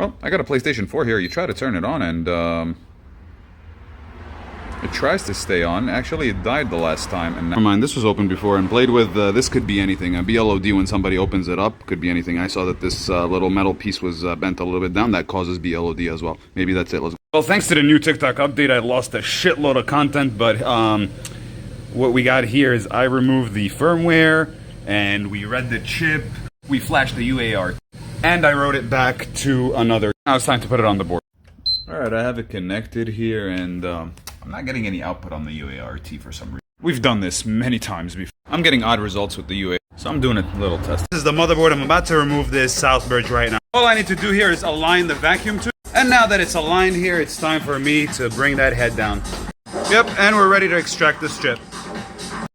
Oh, I got a PlayStation 4 here. You try to turn it on and it tries to stay on. Actually, it died the last time. And never mind, this was open before and played with. This could be anything. A BLOD, when somebody opens it up, could be anything. I saw that this little metal piece was bent a little bit down. That causes BLOD as well. Maybe that's it. Let's go. Well, thanks to the new TikTok update, I lost a shitload of content, but what we got here is I removed the firmware, and we read the chip, we flashed the UART, and I wrote it back to another. Now it's time to put it on the board. Alright, I have it connected here, and I'm not getting any output on the UART for some reason. We've done this many times before. I'm getting odd results with the UA, so I'm doing a little test. This is the motherboard. I'm about to remove this south bridge right now. All I need to do here is align the vacuum tube, and now that it's aligned here, it's time for me to bring that head down. Yep, and we're ready to extract this chip.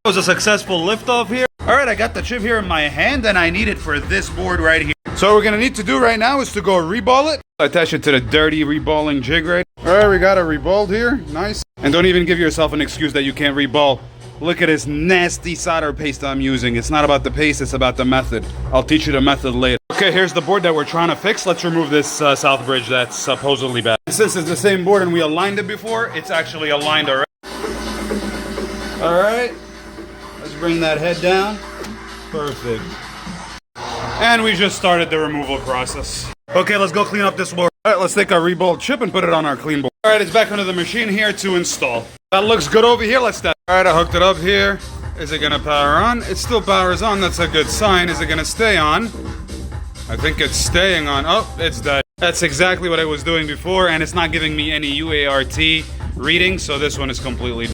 It was a successful liftoff here. Alright, I got the chip here in my hand, and I need it for this board right here. So what we're gonna need to do right now is to go reball it. Attach it to the dirty reballing jig right. Alright, we got it reballed here. Nice. And don't even give yourself an excuse that you can't reball. Look at this nasty solder paste I'm using. It's not about the paste, it's about the method. I'll teach you the method later. Okay, here's the board that we're trying to fix. Let's remove this south bridge that's supposedly bad. Since it's the same board and we aligned it before, it's actually aligned already. Alright. Let's bring that head down. Perfect. And we just started the removal process. Okay, let's go clean up this board. Alright, let's take our reballed chip and put it on our clean board. Alright, it's back under the machine here to install. That looks good over here, let's test. Alright, I hooked it up here. Is it gonna power on? It still powers on, that's a good sign. Is it gonna stay on? I think it's staying on. Oh, it's dead. That's exactly what I was doing before, and it's not giving me any UART reading, so this one is completely